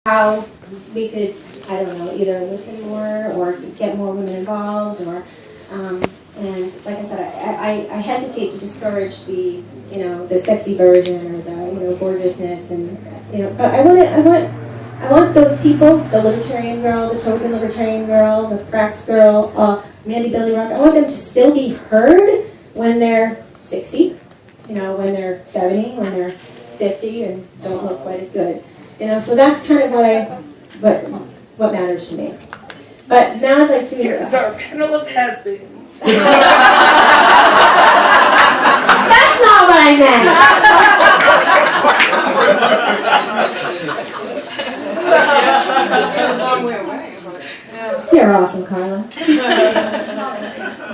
how we could, I don't know, either listen more or get more women involved, or and like I said, I hesitate to discourage the the sexy version or the gorgeousness, and but I want those people, the libertarian girl, the token libertarian girl, the Prax girl, Mandy Billy Rock. I want them to still be heard when they're 60, when they're 70, when they're 50, and don't look quite as good. So that's kind of what matters to me. But now I'd like to. Here's our panel of has-beens. That's not what I meant. You're awesome, Carla.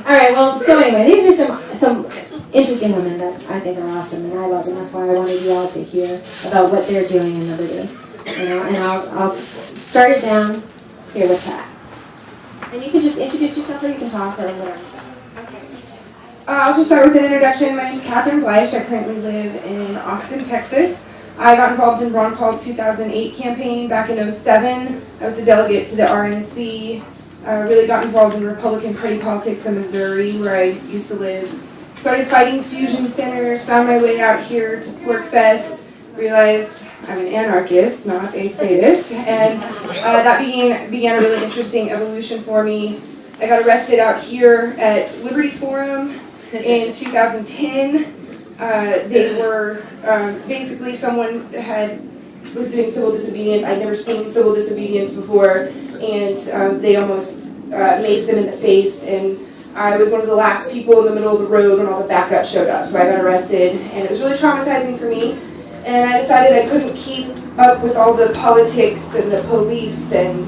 All right. Well, so anyway, these are some interesting women that I think are awesome, and I love them. That's why I wanted you all to hear about what they're doing in Liberty. And I'll start it down here with Pat. And you can just introduce yourself, or you can talk, or whatever. I'll just start with an introduction. My name is Bleish. I currently live in Austin, Texas. I got involved in Ron Paul's 2008 campaign back in 2007. I was a delegate to the RNC. Really got involved in Republican Party politics in Missouri, where I used to live. Started fighting fusion centers, found my way out here to Porcfest, realized I'm an anarchist, not a statist, and that began a really interesting evolution for me. I got arrested out here at Liberty Forum in 2010. They were basically someone was doing civil disobedience. I'd never seen civil disobedience before, and they almost maced them in the face, and I was one of the last people in the middle of the road when all the backup showed up, so I got arrested, and it was really traumatizing for me. And I decided I couldn't keep up with all the politics and the police and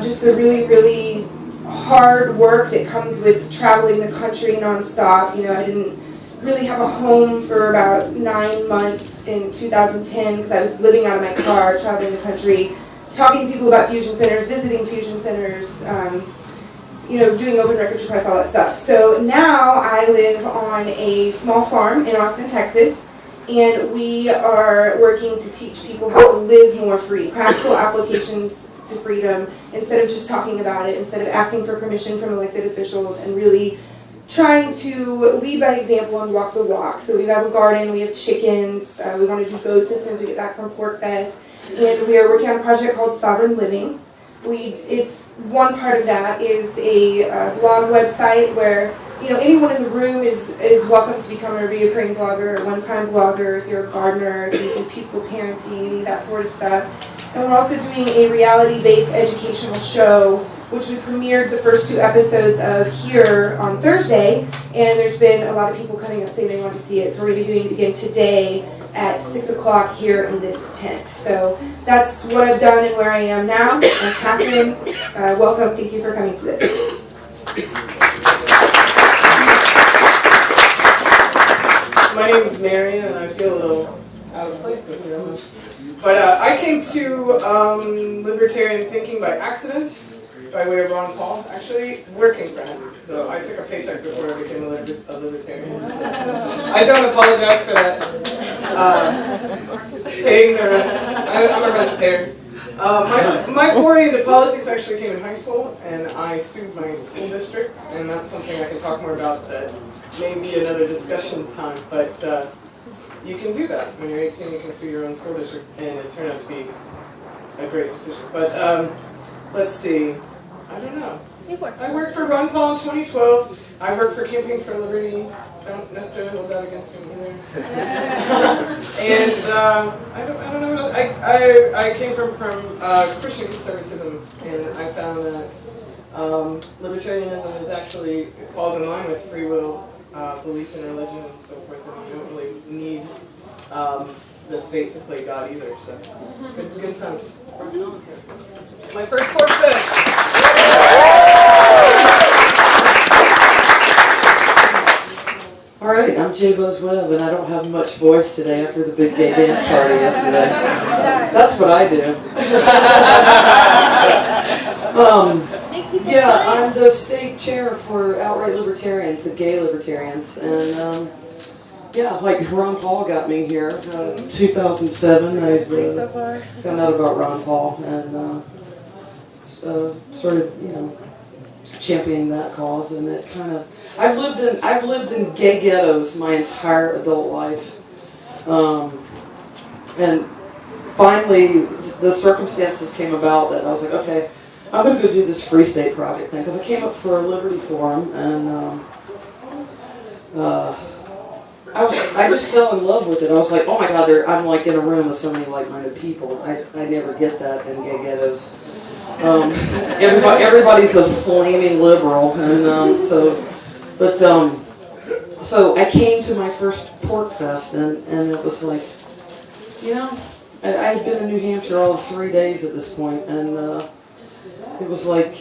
just the really, really hard work that comes with traveling the country nonstop. I didn't really have a home for about 9 months in 2010 because I was living out of my car, traveling the country, talking to people about fusion centers, visiting fusion centers, doing open records requests, all that stuff. So now I live on a small farm in Austin, Texas, and we are working to teach people how to live more free, practical applications to freedom, instead of just talking about it, instead of asking for permission from elected officials, and really trying to lead by example and walk the walk. So we have a garden, we have chickens, we want to do goats as soon as we get back from Porcfest, and we are working on a project called Sovereign Living. One part of that is a blog website where anyone in the room is welcome to become a reoccurring blogger, a one-time blogger, if you're a gardener, if you do peaceful parenting, that sort of stuff. And we're also doing a reality-based educational show, which we premiered the first 2 episodes of here on Thursday, and there's been a lot of people coming up saying they want to see it, so we're going to be doing it again today at 6 o'clock here in this tent. So that's what I've done and where I am now. I'm Catherine. Welcome. Thank you for coming to this. My name is Marion, and I feel a little out of place with you. But I came to libertarian thinking by accident, by way of Ron Paul, actually working for him. So I took a paycheck before I became a libertarian. So I don't apologize for that. Paying the rent. I'm a rent payer. My foray into politics actually came in high school, and I sued my school district, and that's something I can talk more about that may be another discussion time, but you can do that. When you're 18, you can sue your own school district, and it turned out to be a great decision. But let's see. I don't know. I worked for Ron Paul in 2012. I worked for Campaign for Liberty. I don't necessarily hold that against him either. And I don't know what else. I came from Christian conservatism, and I found that libertarianism is actually falls in line with free will, belief in religion, and so forth. And you don't really need the state to play God either. So good times. My first Porcfest. Alright, I'm Jay Webb, and I don't have much voice today after the big gay dance party yesterday. That's what I do. I'm the state chair for Outright Libertarians, the gay libertarians, and yeah, like Ron Paul got me here. 2007, I found out about Ron Paul and started, championing that cause. And it kind of, I've lived in gay ghettos my entire adult life, and finally the circumstances came about that I was like, okay, I'm going to go do this Free State Project thing, because I came up for a Liberty Forum, and I just fell in love with it. I was like, oh my God, I'm like in a room with so many like-minded people. I never get that in gay ghettos. Everybody's a flaming liberal, and so I came to my first Porcfest, and it was like, I had been in New Hampshire all of 3 days at this point, and it was like,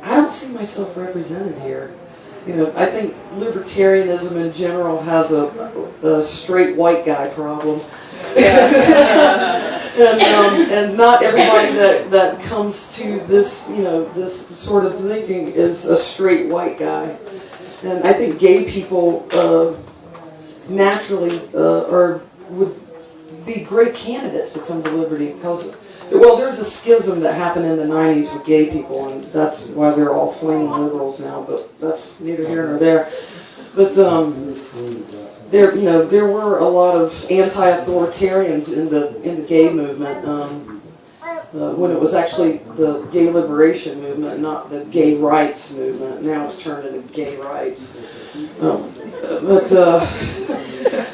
I don't see myself represented here. I think libertarianism in general has a straight white guy problem. And not everybody that comes to this, this sort of thinking is a straight white guy. And I think gay people naturally would be great candidates to come to Liberty, because, well, there's a schism that happened in the 90s with gay people, and that's why they're all flaming liberals now, but that's neither here nor there. But there were a lot of anti-authoritarians in the gay movement, when it was actually the gay liberation movement, not the gay rights movement. Now it's turned into gay rights.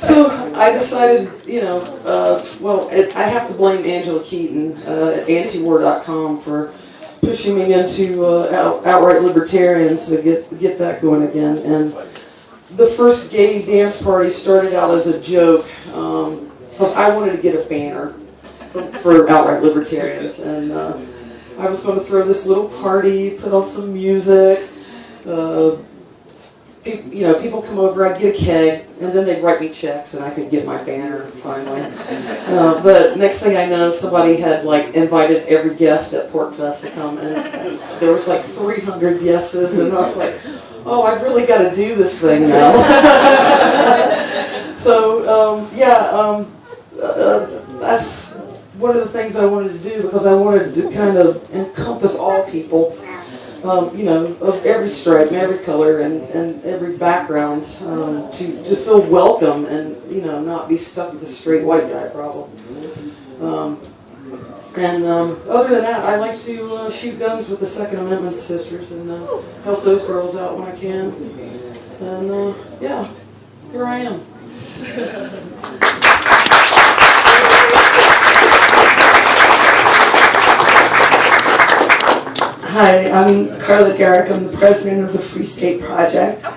So I decided, I have to blame Angela Keaton at antiwar.com for pushing me into outright libertarians to get that going again. And the first gay dance party started out as a joke, because I wanted to get a banner for outright libertarians, and I was going to throw this little party, put on some music. People come over, I'd get a keg, and then they'd write me checks, and I could get my banner finally. But next thing I know, somebody had invited every guest at Porcfest to come, and there was 300 yeses, and I was like, oh, I've really got to do this thing now. So that's one of the things I wanted to do, because I wanted to kind of encompass all people. Of every stripe, and every color, and every background, to feel welcome and, not be stuck with the straight white guy problem. Other than that, I like to shoot guns with the Second Amendment sisters and help those girls out when I can. And, here I am. Hi, I'm Carla Gericke. I'm the president of the Free State Project. We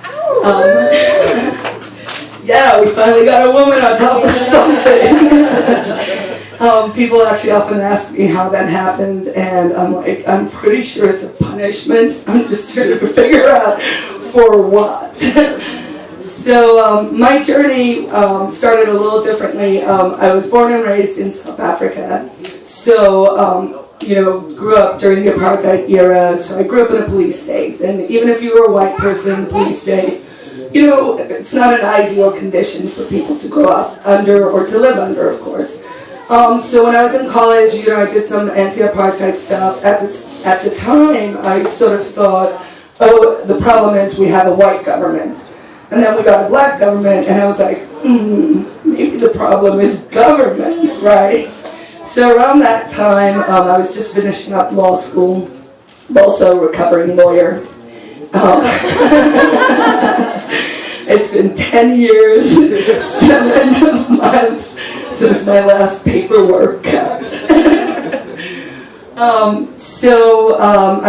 finally got a woman on top of something. People actually often ask me how that happened, and I'm like, I'm pretty sure it's a punishment. I'm just trying to figure out for what. So my journey started a little differently. I was born and raised in South Africa. So grew up during the apartheid era, so I grew up in a police state. And even if you were a white person in the police state, it's not an ideal condition for people to grow up under, or to live under, of course. So when I was in college, I did some anti-apartheid stuff. At the time, I sort of thought, oh, the problem is we have a white government. And then we got a black government, and I was like, maybe the problem is government, right? So around that time, I was just finishing up law school, also a recovering lawyer. It's been 10 years, 7 months since my last paperwork cut. I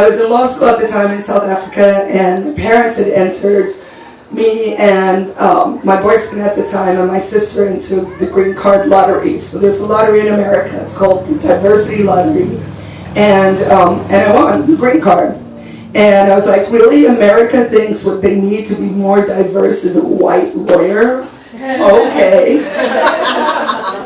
was in law school at the time in South Africa, and my parents had entered me and my boyfriend at the time and my sister into the green card lottery. So there's a lottery in America. It's called the Diversity Lottery. And I won the green card. And I was like, really? America thinks what they need to be more diverse is a white lawyer? Okay.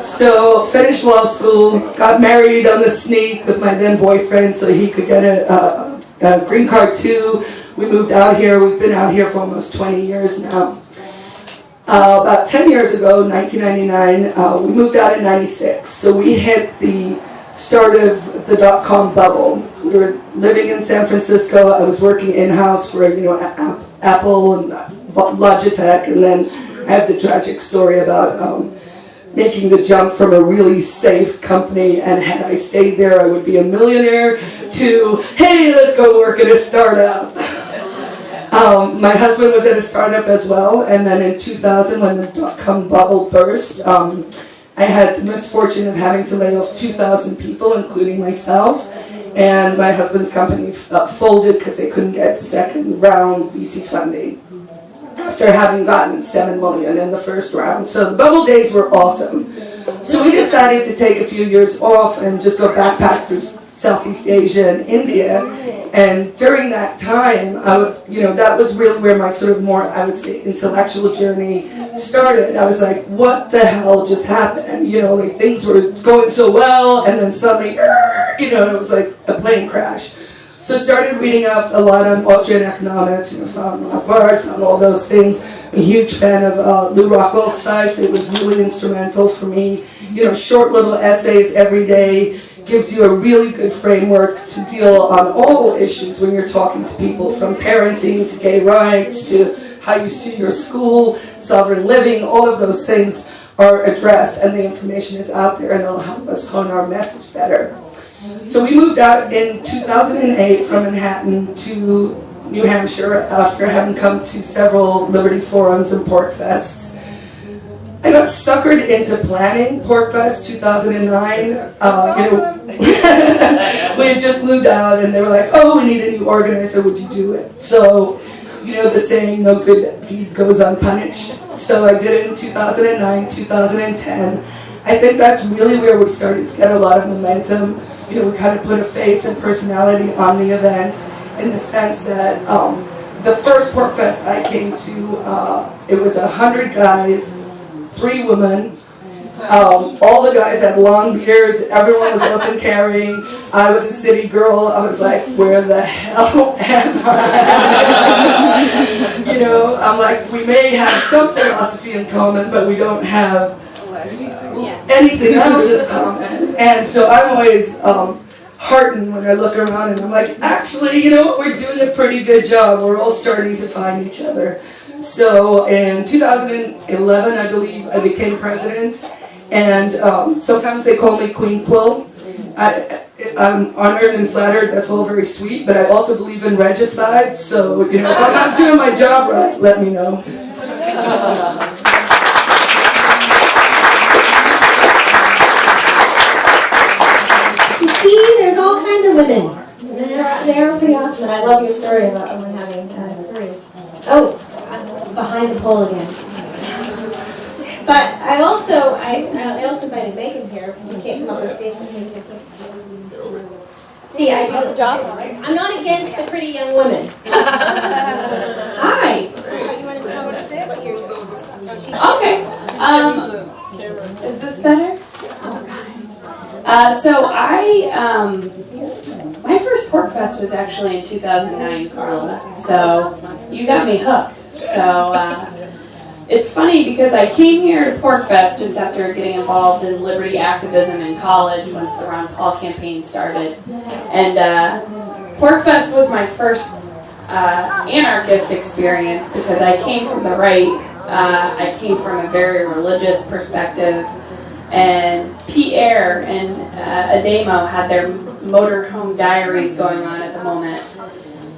So finished law school, got married on the sneak with my then boyfriend so he could get a green card too. We moved out here. We've been out here for almost 20 years now. About 10 years ago, 1999, we moved out in 96. So we hit the start of the dot-com bubble. We were living in San Francisco. I was working in-house for, Apple and Logitech, and then I have the tragic story about making the jump from a really safe company, and had I stayed there, I would be a millionaire, to, hey, let's go work at a startup. My husband was at a startup as well, and then in 2000, when the dot-com bubble burst, I had the misfortune of having to lay off 2,000 people, including myself, and my husband's company folded because they couldn't get second round VC funding after having gotten $7 million in the first round. So the bubble days were awesome. So we decided to take a few years off and just go backpack through Southeast Asia and India. And during that time, that was really where my sort of more, I would say, intellectual journey started. I was like, what the hell just happened? Things were going so well, and then suddenly, it was like a plane crash. So I started reading up a lot on Austrian economics, found Rothbard, found all those things. I'm a huge fan of Lou Rockwell's sites. It was really instrumental for me. Short little essays every day gives you a really good framework to deal on all issues when you're talking to people, from parenting to gay rights to how you see your school, sovereign living. All of those things are addressed, and the information is out there, and it'll help us hone our message better. So we moved out in 2008 from Manhattan to New Hampshire after having come to several Liberty Forums and Porcfests. I got suckered into planning Porcfest 2009. We had just moved out, and they were like, oh, we need a new organizer, would you do it? So, the saying, no good deed goes unpunished. So I did it in 2009, 2010. I think that's really where we started to get a lot of momentum. We kind of put a face and personality on the event, in the sense that the first Porcfest I came to, it was 100 guys, 3 women. All the guys had long beards. Everyone was open carrying. I was a city girl. I was like, where the hell am I? I'm like, we may have some philosophy in common, but we don't have anything else in common. And so I'm always heartened when I look around, and I'm like, actually, we're doing a pretty good job. We're all starting to find each other. So in 2011, I believe, I became president, and sometimes they call me Queen Quill. I'm honored and flattered. That's all very sweet, but I also believe in regicide. So, if I'm not doing my job right, let me know. See, there's all kinds of women. They are pretty awesome, and I love your story about only having 3. Oh, I'm behind the pole again. But I also invited Megan here. You can't come up on stage with me. See, I do the job. I'm not against the pretty young women. Hi. You want to tell what you're doing? Okay. Is this better? So my first Porcfest was actually in 2009, Carla. So you got me hooked. So it's funny because I came here to Porcfest just after getting involved in liberty activism in college once the Ron Paul campaign started. And Porcfest was my first anarchist experience because I came from the right. I came from a very religious perspective. And Pierre and Ademo had their motorhome diaries going on at the moment.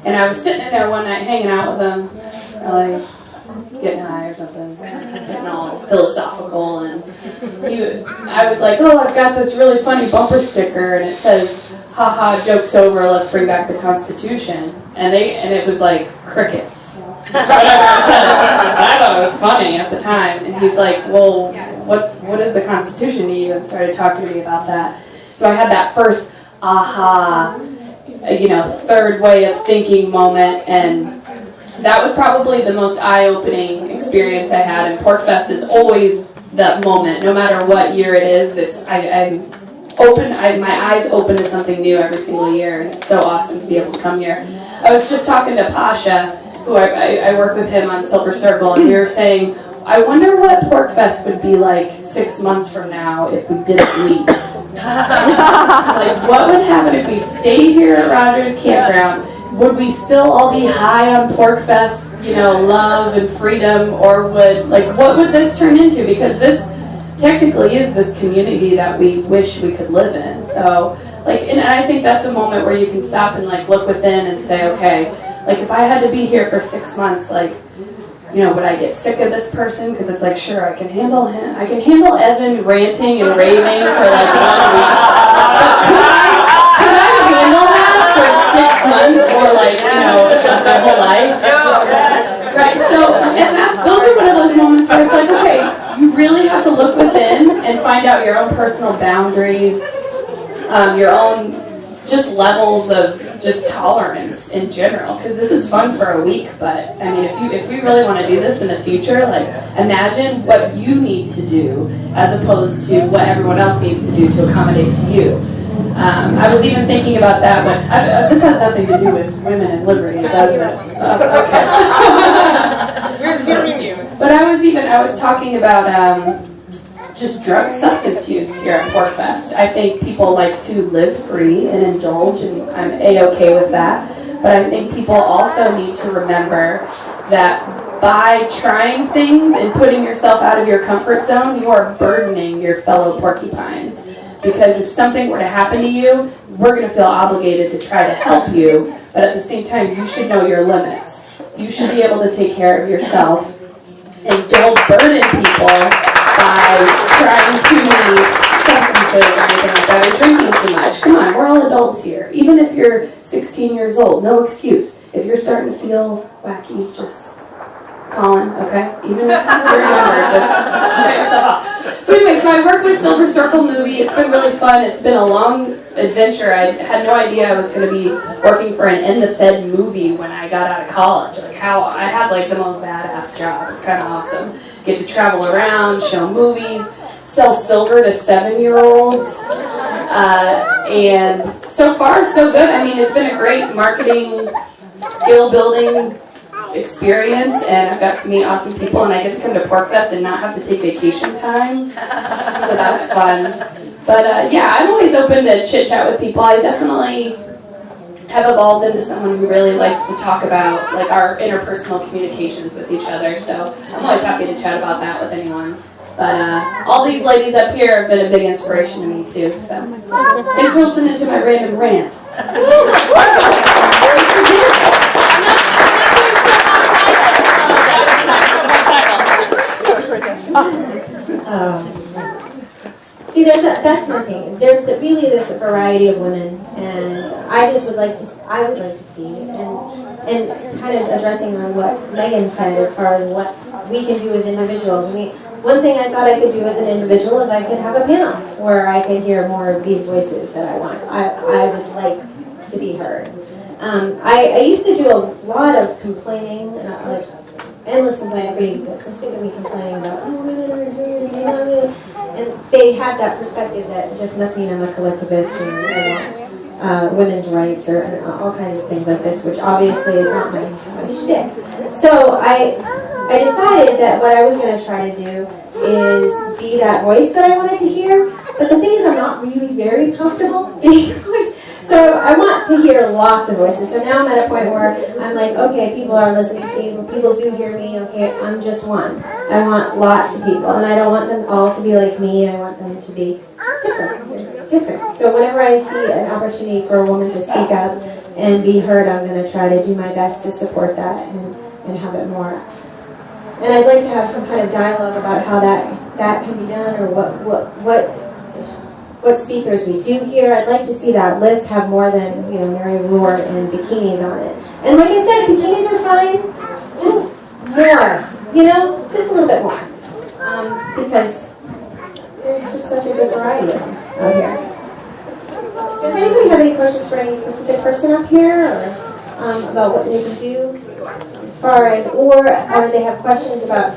And I was sitting in there one night hanging out with them, like getting high or something, getting all philosophical. And I was like, oh, I've got this really funny bumper sticker, and it says, haha, joke's over, let's bring back the Constitution. And it was like crickets. I thought it was funny at the time. And he's like, well, what is the Constitution to you? And started talking to me about that. So I had that first aha, third way of thinking moment, and that was probably the most eye-opening experience I had. And Porcfest is always that moment, no matter what year it is. I'm open. My eyes open to something new every single year, and it's so awesome to be able to come here. I was just talking to Pasha, who I work with him on Silver Circle, and we were saying, I wonder what Porcfest would be like 6 months from now if we didn't leave. Like, what would happen if we stayed here at Rogers Campground? Would we still all be high on Porcfest, love and freedom, or what would this turn into? Because this technically is this community that we wish we could live in. So, and I think that's a moment where you can stop and look within and say, okay, if I had to be here for 6 months, would I get sick of this person? Because it's sure, I can handle him. I can handle Evan ranting and raving for 1 week. But could I handle that for 6 months or my whole life? Right. So those are one of those moments where it's okay, you really have to look within and find out your own personal boundaries, your own just levels of just tolerance in general, because this is fun for a week, but I mean, if we really want to do this in the future, imagine what you need to do as opposed to what everyone else needs to do to accommodate to you. I was even thinking about that when this has nothing to do with women and liberty, does it? Okay. We're hearing you. But I was talking about just drug substance use here at Porcfest. I think people like to live free and indulge, and I'm A-okay with that. But I think people also need to remember that by trying things and putting yourself out of your comfort zone, you are burdening your fellow porcupines. Because if something were to happen to you, we're going to feel obligated to try to help you, but at the same time, you should know your limits. You should be able to take care of yourself, and don't burden people by trying too many substances or anything like that, or drinking too much. Come on, we're all adults here. Even if you're 16 years old, no excuse. If you're starting to feel wacky, just call in, okay? Even if you're younger, just cut yourself off. So anyways, so I work with Silver Circle Movie. It's been really fun. It's been a long adventure. I had no idea I was going to be working for an In the Fed movie when I got out of college. How I had the most badass job. It's kind of awesome. Get to travel around, show movies, sell silver to 7-year-olds. And so far, so good. I mean, it's been a great marketing, skill building experience, and I've got to meet awesome people, and I get to come to Porcfest and not have to take vacation time, so that's fun. But I'm always open to chit chat with people. I definitely have evolved into someone who really likes to talk about our interpersonal communications with each other, so I'm always happy to chat about that with anyone. But all these ladies up here have been a big inspiration to me too, so thanks for listening to my random rant. See, that's one thing. There's really this variety of women, and I would like to see, and kind of addressing on what Megan said as far as what we can do as individuals. I mean, one thing I thought I could do as an individual is I could have a panel where I could hear more of these voices that I want. I would like to be heard. I used to do a lot of complaining, endless complaining. Everybody gets so sick of me complaining about, and they have that perspective that just must mean I'm a collectivist and women's rights or all kinds of things like this, which obviously is not my shtick. So I decided that what I was going to try to do is be that voice that I wanted to hear. But the thing is, I'm not really very comfortable being a voice. So I want to hear lots of voices. So now I'm at a point where I'm like, okay, people are listening to me. People do hear me. Okay, I'm just one. I want lots of people. And I don't want them all to be like me. I want them to be different. So whenever I see an opportunity for a woman to speak up and be heard, I'm going to try to do my best to support that and have it more. And I'd like to have some kind of dialogue about how that can be done, or what speakers we do here. I'd like to see that list have more than, Mary Rohr and bikinis on it. And like I said, bikinis are fine, just more, just a little bit more. Because there's just such a good variety of them out here. Does anybody have any questions for any specific person up here, or about what they can do as far as, or they have questions about,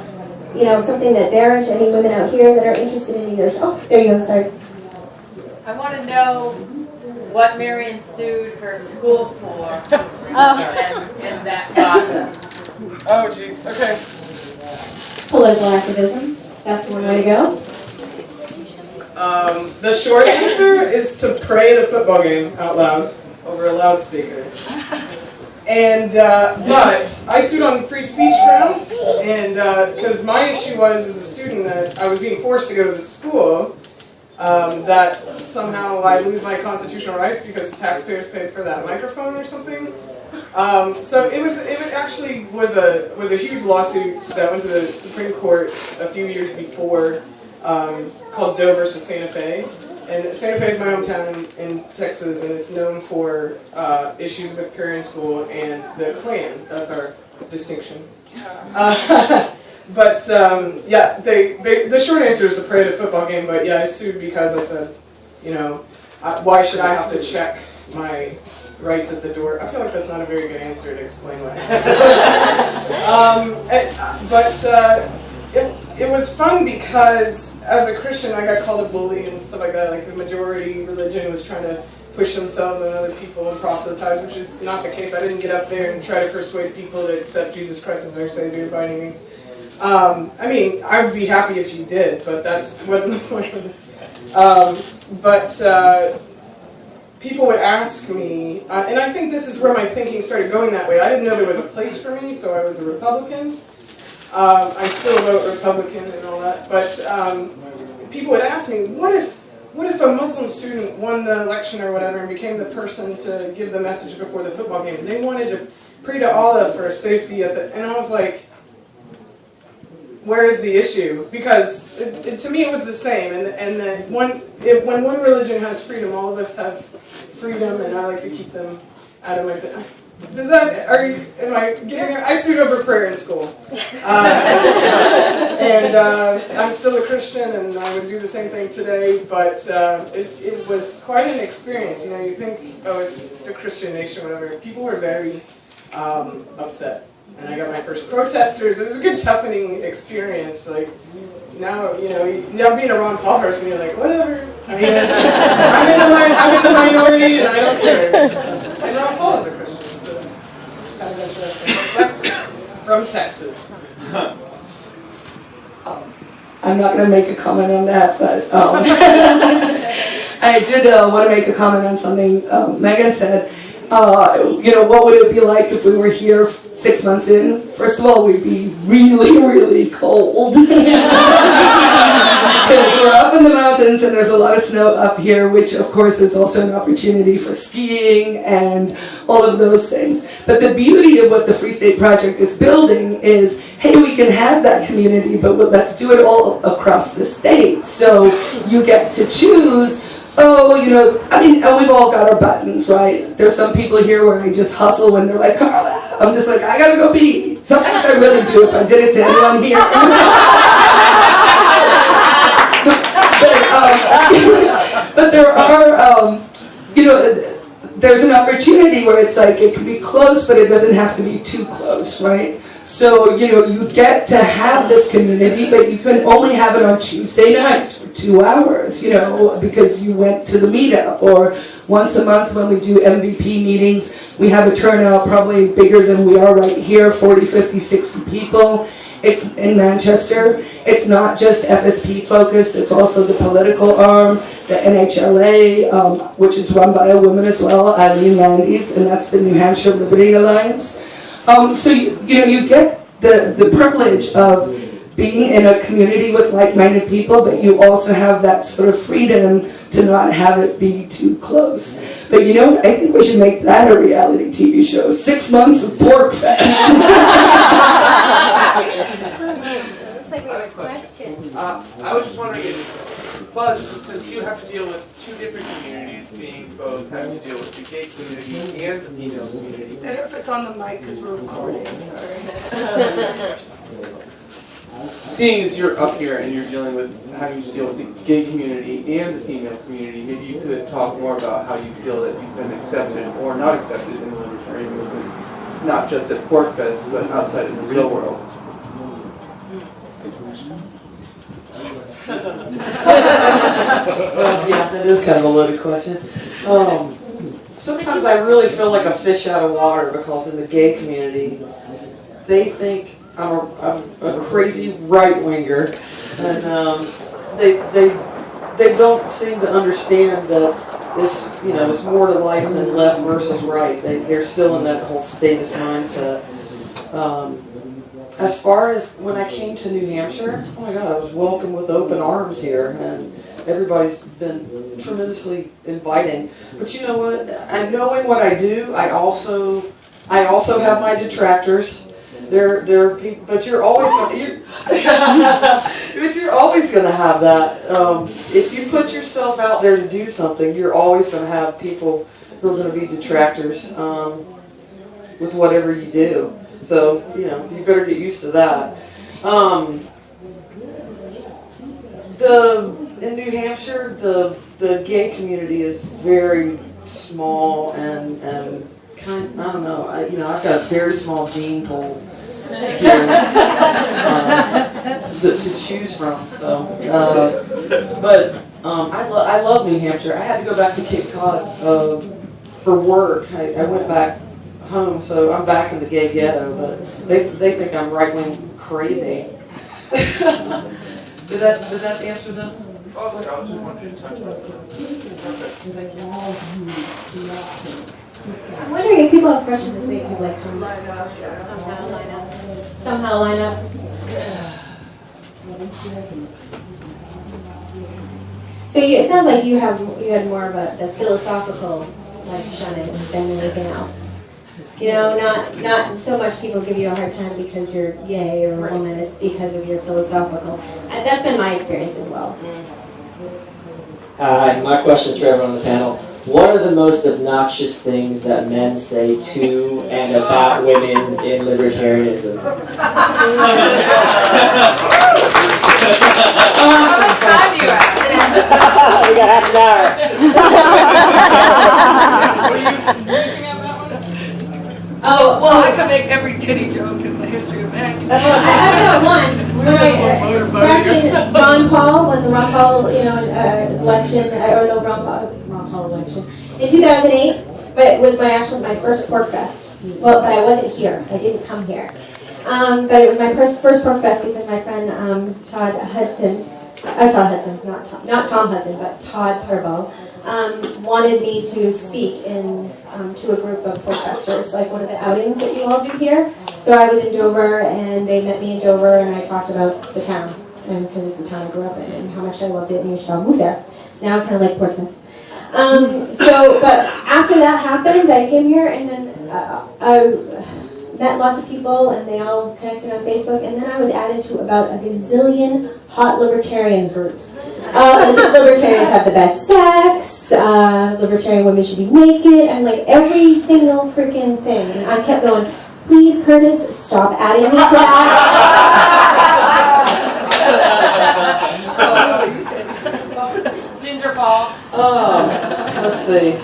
something that any women out here that are interested in either? Oh, there you go, sorry. I want to know what Marion sued her school for and that process. Oh, geez. Okay. Political activism, that's one way to go. The short answer is to pray at a football game out loud over a loudspeaker. And but I stood on free speech grounds, and because my issue was as a student that I was being forced to go to the school, that somehow I lose my constitutional rights because taxpayers paid for that microphone or something. So it actually was a huge lawsuit that went to the Supreme Court a few years before, called Doe versus Santa Fe. And Santa Fe is my hometown in Texas, and it's known for issues with Korean school and the Klan. That's our distinction. But yeah, the short answer is to pray at a football game. But yeah, I sued because I said, you know, why should I have to check my rights at the door? I feel like that's not a very good answer to explain why. It was fun because as a Christian I got called a bully and stuff like that. Like the majority religion was trying to push themselves on other people and proselytize, which is not the case. I didn't get up there and try to persuade people to accept Jesus Christ as their Savior by any means. I mean, I would be happy if you did, but that wasn't the point of it. People would ask me, and I think this is where my thinking started going that way. I didn't know there was a place for me, so I was a Republican. I still vote Republican and all that, but people would ask me, what if a Muslim student won the election or whatever and became the person to give the message before the football game? And they wanted to pray to Allah for safety and I was like, where is the issue? Because to me it was the same, and when one religion has freedom, all of us have freedom, and I like to keep them out of my business. I sued over prayer in school. And I'm still a Christian, and I would do the same thing today, but it was quite an experience. You know, you think, oh, it's a Christian nation, whatever. People were very upset. And I got my first protesters. It was a good toughening experience. Like, now, you know, now being a Ron Paul person, you're like, whatever. I mean, I'm in the minority, and I don't care. And Ron Paul is a Christian. Kind of interesting. From Texas. I'm not going to make a comment on that, but I did want to make a comment on something Megan said. You know, what would it be like if we were here 6 months in? First of all, we'd be really, really cold. Because we're up in the mountains and there's a lot of snow up here, which of course is also an opportunity for skiing and all of those things. But the beauty of what the Free State Project is building is, hey, we can have that community, but let's do it all across the state. So you get to choose. Oh, you know, I mean, and we've all got our buttons, right? There's some people here where I just hustle when they're like, Carla, I'm just like, I gotta go pee. Sometimes I really do if I did it to anyone here. But there are, you know, there's an opportunity where it's like, it can be close, but it doesn't have to be too close, right? So, you know, you get to have this community, but you can only have it on Tuesday nights for 2 hours, you know, because you went to the meetup. Or once a month when we do MVP meetings, we have a turnout probably bigger than we are right here, 40, 50, 60 people. It's in Manchester. It's not just FSP focused, it's also the political arm, the NHLA, which is run by a woman as well, Eileen Landis, and that's the New Hampshire Liberty Alliance. So you know, you get the privilege of being in a community with like-minded people, but you also have that sort of freedom to not have it be too close. But you know, I think we should make that a reality TV show. 6 months of Porcfest. Looks like we have a question. I was just wondering if, well, since you have to deal with two different communities, being both having to deal with the gay community and the female community. Better if it's on the mic because we're recording, sorry. Seeing as you're up here and you're dealing with having to deal with the gay community and the female community, maybe you could talk more about how you feel that you've been accepted or not accepted in the libertarian movement, not just at Porcfest, but outside in the real world. Well, yeah, that is kind of a loaded question. Sometimes I really feel like a fish out of water because in the gay community, they think I'm a crazy right winger, and they don't seem to understand that it's more to life than left versus right. They're still in that whole status mindset. As far as when I came to New Hampshire, oh my God, I was welcomed with open arms here, and everybody's been tremendously inviting. But you know what? And knowing what I do, I also have my detractors. They're people, but you're always going to have that. If you put yourself out there to do something, you're always going to have people who are going to be detractors with whatever you do. So, you better get used to that. In New Hampshire, the gay community is very small and kind. I don't know. I've got a very small gene pool here to choose from. So, I love New Hampshire. I had to go back to Cape Cod for work. I went back home, so I'm back in the gay ghetto, but they think I'm right-wing crazy. Did that answer them? Oh, I was just wondering. Thank you. I'm wondering if people have questions this week could come somehow line up. So it sounds like you had more of the philosophical shunning than anything else. Not so much people give you a hard time because you're gay or a woman. It's because of your philosophical. That's been my experience as well. My question is for everyone on the panel. What are the most obnoxious things that men say to and about women in libertarianism? How much time do you have? We got half an hour. Oh, well, I can make every titty joke in the history of man. I've got one. Back in Ron Paul, when the Ron Paul, election, or the Ron Paul election, in 2008, but it was my first Porcfest. Well, but I wasn't here. I didn't come here. But it was my first Porcfest because my friend Todd Hudson, not Tom Hudson, but Todd Herbo, wanted me to speak to a group of Porcfesters, like one of the outings that you all do here. So I was in Dover, and they met me in Dover, and I talked about the town, and because it's the town I grew up in, and how much I loved it, and you should all move there. Now I kind of like Portsmouth. But after that happened, I came here, and then I met lots of people, and they all connected on Facebook, and then I was added to about a gazillion hot libertarian groups. Libertarians have the best sex, libertarian women should be naked, and every single freaking thing. And I kept going, please, Curtis, stop adding me to that. Ginger ball. Let's see.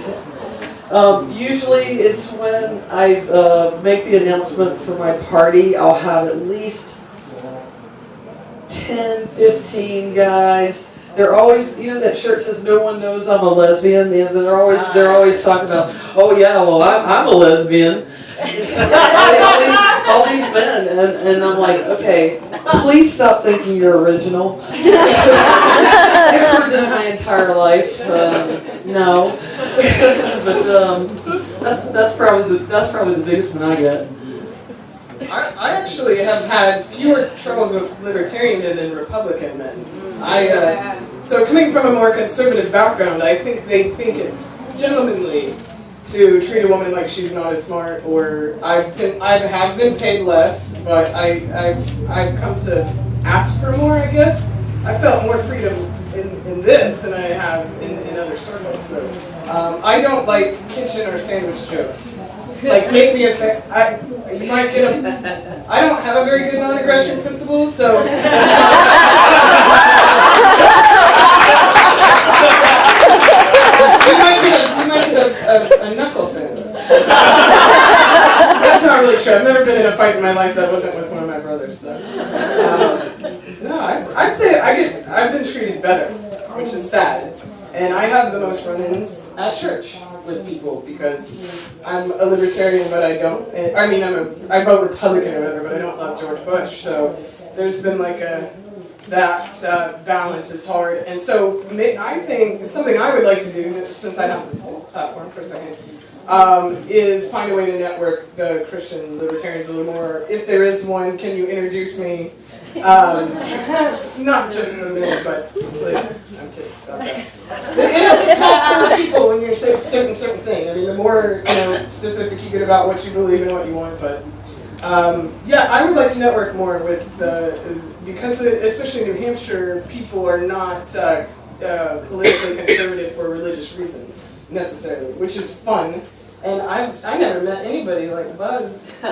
Usually it's when I make the announcement for my party, I'll have at least 10, 15 guys. They're always, that shirt says no one knows I'm a lesbian. They're always talking about, oh yeah, well I'm a lesbian. all these men, and I'm like, okay, please stop thinking you're original. I've heard this my entire life. No, but that's probably the biggest one I get. I actually have had fewer troubles with libertarian men than Republican men. So coming from a more conservative background, I think they think it's gentlemanly to treat a woman like she's not as smart, or I have been paid less, but I've come to ask for more, I guess. I felt more freedom in this than I have in other circles. So I don't like kitchen or sandwich jokes. Like, make me you might get I don't have a very good non-aggression principle, so. You might get a knuckle sandwich. That's not really true. I've never been in a fight in my life that wasn't with one of my brothers. So. No, I'd say I've been treated better, which is sad. And I have the most run-ins at church. with people because I'm a libertarian, but I don't. I mean, I vote Republican or whatever, but I don't love George Bush. So there's been like that balance is hard. And so I think something I would like to do, since I have this platform for a second, is find a way to network the Christian libertarians a little more. If there is one, can you introduce me? Not just the men, but like, I'm kidding about that. It's not for people when you're saying certain thing. I mean, the more specific you get about what you believe and what you want, but yeah, I would like to network more with because especially in New Hampshire, people are not politically conservative for religious reasons necessarily, which is fun. And I never met anybody like Buzz. So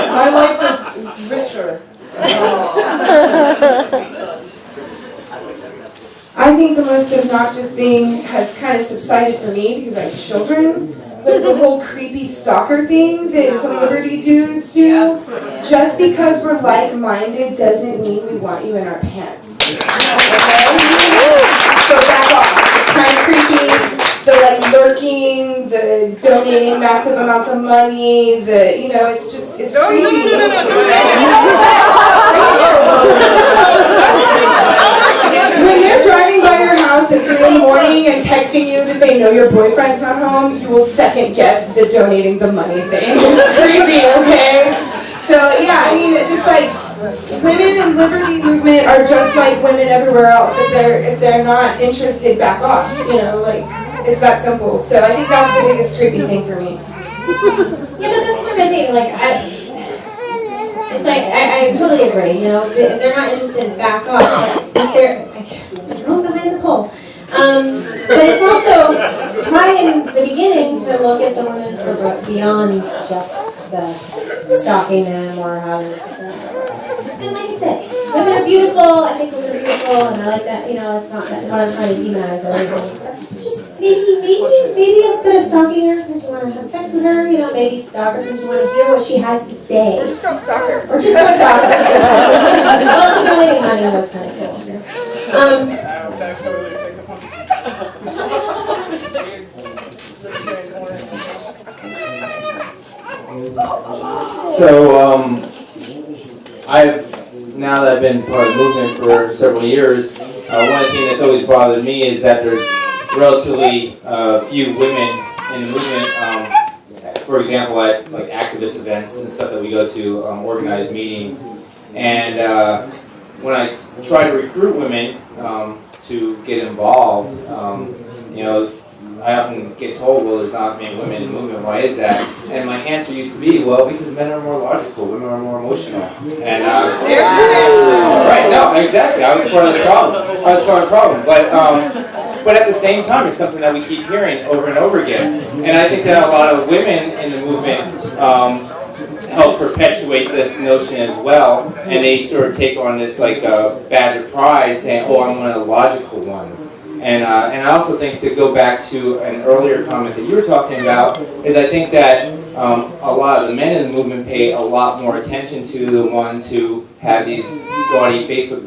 my life is richer. I think the most obnoxious thing has kind of subsided for me because I have children. But the whole creepy stalker thing that some Liberty dudes do, just because we're like-minded doesn't mean we want you in our pants. Okay? So back off. It's kind of creepy. The like lurking, the donating massive amounts of money, it's creepy. When they're driving by your house at 3 in the morning and texting you that they know your boyfriend's not home, you will second guess the donating the money thing. It's creepy, okay? So yeah, I mean, it's just like women in liberty movement are just like women everywhere else. If they're not interested, back off. It's that simple. So I think that's the biggest creepy thing for me. Yeah, but that's kind of thing. It's like I totally agree. If they're not interested, back off. But if they're going behind the pole. But it's also try in the beginning to look at the women for beyond just the stalking them or how. And like I said, women are beautiful. I think women are beautiful, and I like that. It's not that what I'm trying to demonize or anything. But just maybe instead of stalking her because you want to have sex with her, maybe stalk her because you want to hear what she has to say. Or just don't stalk her. Or just don't stalk her. Well, the donating money was kind of cool. That's totally take the point. So, now that I've been part of the movement for several years, one thing that's always bothered me is that there's relatively few women in the movement. For example, at like activist events and stuff that we go to, organized meetings, and when I try to recruit women to get involved, I often get told, well, there's not many women in the movement. Why is that? And my answer used to be, well, because men are more logical, women are more emotional. And right, no, exactly. I was part of the problem. But at the same time, it's something that we keep hearing over and over again. And I think that a lot of women in the movement help perpetuate this notion as well, and they sort of take on this like badge of pride, saying, "Oh, I'm one of the logical ones." And I also think, to go back to an earlier comment that you were talking about, is I think that a lot of the men in the movement pay a lot more attention to the ones who have these gaudy Facebook